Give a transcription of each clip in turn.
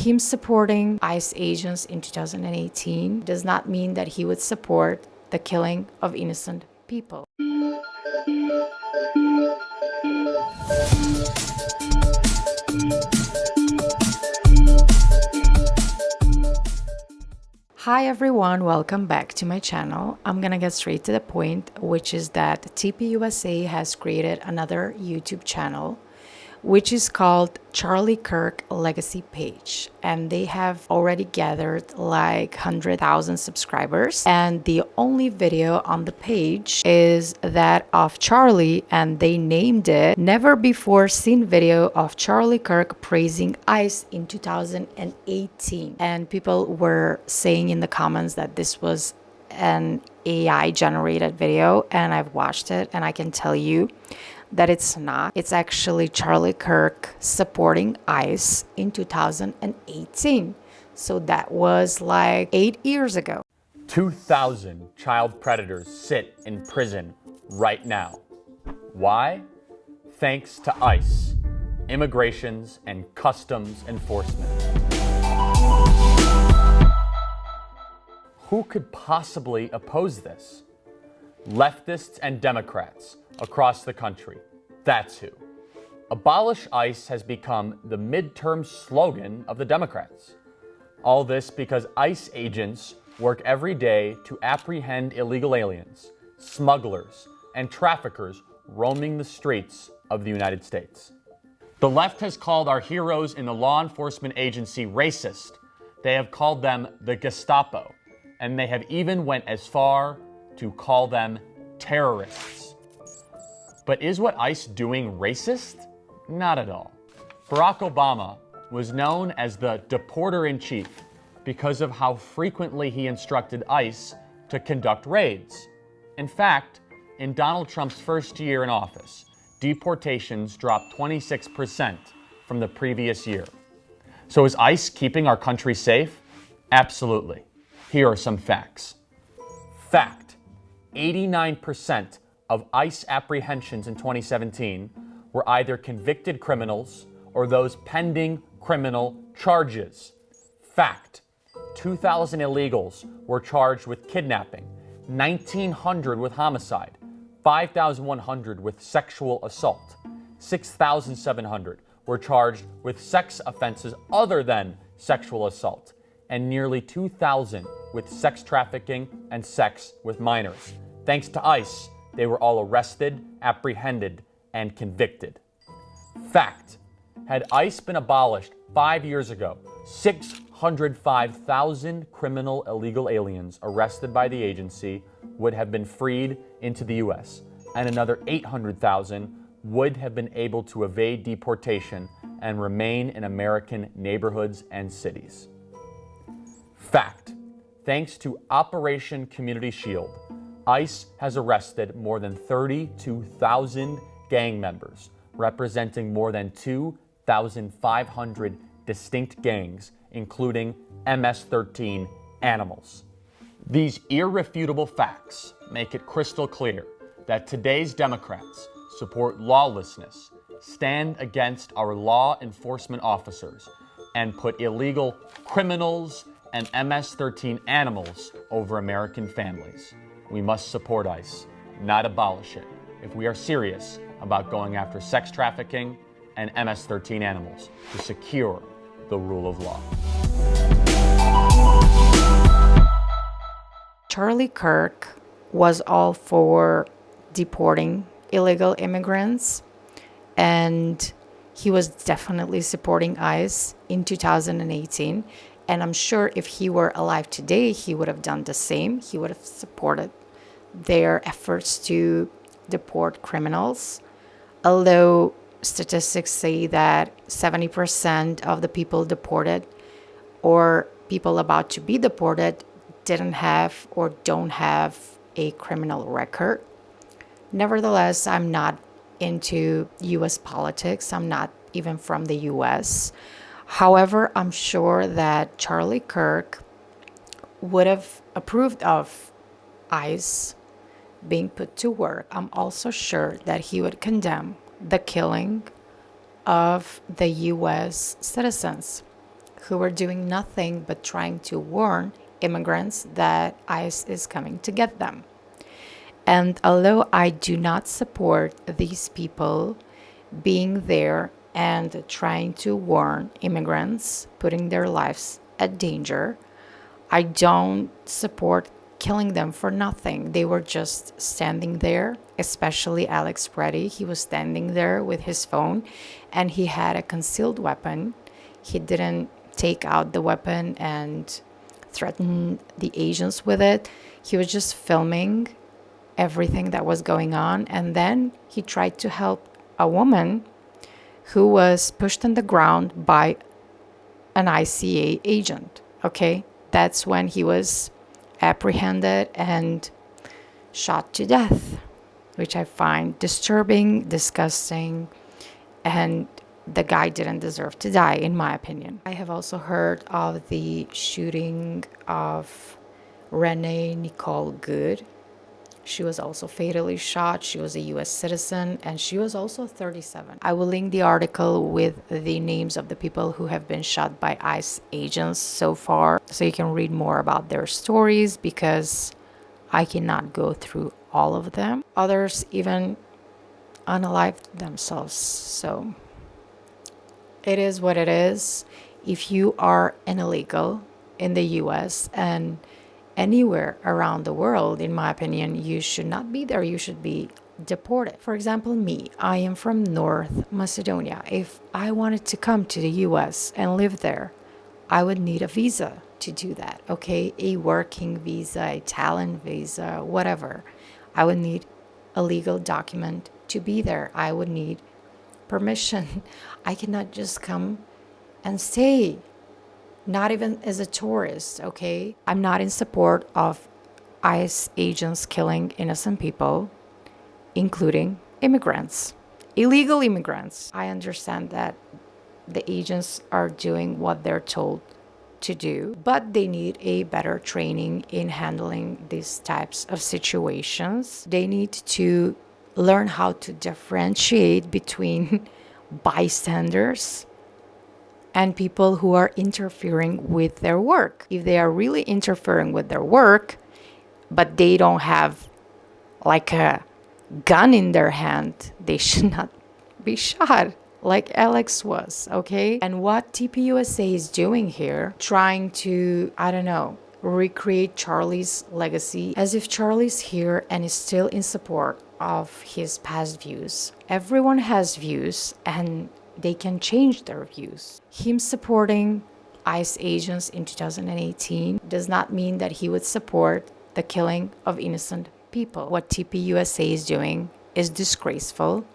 him supporting ICE agents in 2018 does not mean that he would support the killing of innocent people. Hi everyone, welcome back to my channel. I'm gonna get straight to the point, which is that TPUSA has created another YouTube channel, which is called Charlie Kirk Legacy Page. And they have already gathered like 100,000 subscribers. And the only video on the page is that of Charlie, and they named it Never Before Seen Video of Charlie Kirk Praising ICE in 2018. And people were saying in the comments that this was an AI generated video, and I've watched it and I can tell you that it's not. It's actually Charlie Kirk supporting ICE in 2018. So that was like 8 years ago. 2,000 child predators sit in prison right now. Why? Thanks to ICE, Immigrations and Customs Enforcement. Who could possibly oppose this? Leftists and Democrats across the country. That's who. Abolish ICE has become the midterm slogan of the Democrats. All this because ICE agents work every day to apprehend illegal aliens, smugglers, and traffickers roaming the streets of the United States. The left has called our heroes in the law enforcement agency racist. They have called them the Gestapo, and they have even went as far to call them terrorists. But is what ICE doing racist? Not at all. Barack Obama was known as the deporter-in-chief because of how frequently he instructed ICE to conduct raids. In fact, in Donald Trump's first year in office, deportations dropped 26% from the previous year. So is ICE keeping our country safe? Absolutely. Here are some facts. Fact: 89% of ICE apprehensions in 2017 were either convicted criminals or those pending criminal charges. Fact: 2,000 illegals were charged with kidnapping, 1,900 with homicide, 5,100 with sexual assault, 6,700 were charged with sex offenses other than sexual assault, and nearly 2,000 with sex trafficking and sex with minors. Thanks to ICE, they were all arrested, apprehended, and convicted. Fact: had ICE been abolished 5 years ago, 605,000 criminal illegal aliens arrested by the agency would have been freed into the U.S., and another 800,000 would have been able to evade deportation and remain in American neighborhoods and cities. Fact: thanks to Operation Community Shield, ICE has arrested more than 32,000 gang members, representing more than 2,500 distinct gangs, including MS-13 animals. These irrefutable facts make it crystal clear that today's Democrats support lawlessness, stand against our law enforcement officers, and put illegal criminals and MS-13 animals over American families. We must support ICE, not abolish it, if we are serious about going after sex trafficking and MS-13 animals to secure the rule of law. Charlie Kirk was all for deporting illegal immigrants, and he was definitely supporting ICE in 2018. And I'm sure if he were alive today, he would have done the same. He would have supported their efforts to deport criminals. Although statistics say that 70% of the people deported or people about to be deported didn't have or don't have a criminal record. Nevertheless, I'm not into US politics. I'm not even from the US. However, I'm sure that Charlie Kirk would have approved of ICE being put to work. I'm also sure that he would condemn the killing of the US citizens. who were doing nothing but trying to warn immigrants that ICE is coming to get them. And although I do not support these people being there and trying to warn immigrants, putting their lives at danger, I don't support killing them for nothing. They were just standing there, especially Alex Preddy. He was standing there with his phone and he had a concealed weapon. He didn't take out the weapon and threaten the agents with it. He was just filming everything that was going on, and then he tried to help a woman who was pushed on the ground by an ICA agent. Okay, that's when he was apprehended and shot to death, which I find disturbing, disgusting, and the guy didn't deserve to die, in my opinion. I have also heard of the shooting of Renee Nicole Good. She was also fatally shot. She was a US citizen and she was also 37. I will link the article with the names of the people who have been shot by ICE agents so far, so you can read more about their stories, because I cannot go through all of them. Others even unalived themselves. So it is what it is. If you are an illegal in the US and anywhere around the world, in my opinion, you should not be there. You should be deported. For example, me, I am from North Macedonia. If I wanted to come to the US and live there, I would need a visa to do that, okay? A working visa, a talent visa, whatever. I would need a legal document to be there. I would need permission. I cannot just come and stay. Not even as a tourist, okay? I'm not in support of ICE agents killing innocent people, including immigrants, illegal immigrants. I understand that the agents are doing what they're told to do, but they need a better training in handling these types of situations. They need to learn how to differentiate between bystanders and people who are interfering with their work. If they are really interfering with their work, but they don't have like a gun in their hand, they should not be shot like Alex was, okay? And what TPUSA is doing here, trying to, I don't know, recreate Charlie's legacy as if Charlie's here and is still in support of his past views. Everyone has views and they can change their views. Him supporting ICE agents in 2018 does not mean that he would support the killing of innocent people. What TPUSA is doing is disgraceful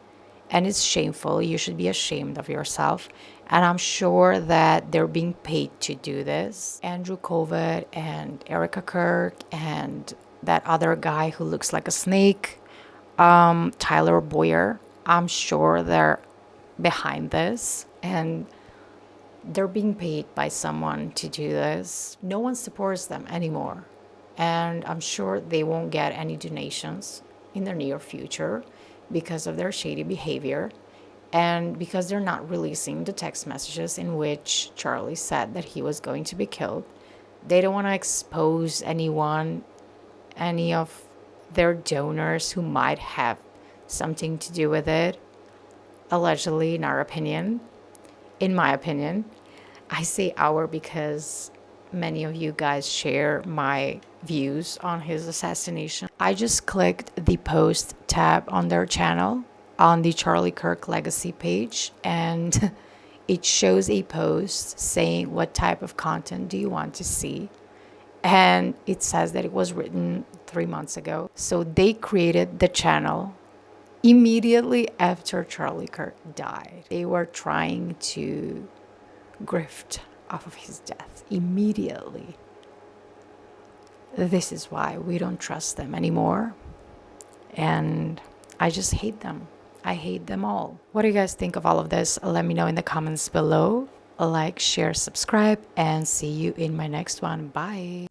and it's shameful. You should be ashamed of yourself. And I'm sure that they're being paid to do this. Andrew Kovac and Erika Kirk and that other guy who looks like a snake, Tyler Boyer, I'm sure they're behind this and they're being paid by someone to do this. No one supports them anymore, and I'm sure they won't get any donations in the near future because of their shady behavior and because they're not releasing the text messages in which Charlie said that he was going to be killed. They don't want to expose anyone, any of their donors who might have something to do with it. Allegedly, in our opinion, in my opinion. I say our because many of you guys share my views on his assassination. I just clicked the post tab on their channel on the Charlie Kirk legacy page, and it shows a post saying what type of content do you want to see. And it says that it was written 3 months ago. So they created the channel immediately after Charlie Kirk died. They were trying to grift off of his death immediately. This is why we don't trust them anymore. And I just hate them. I hate them all. What do you guys think of all of this? Let me know in the comments below. Like, share, subscribe, and see you in my next one. Bye.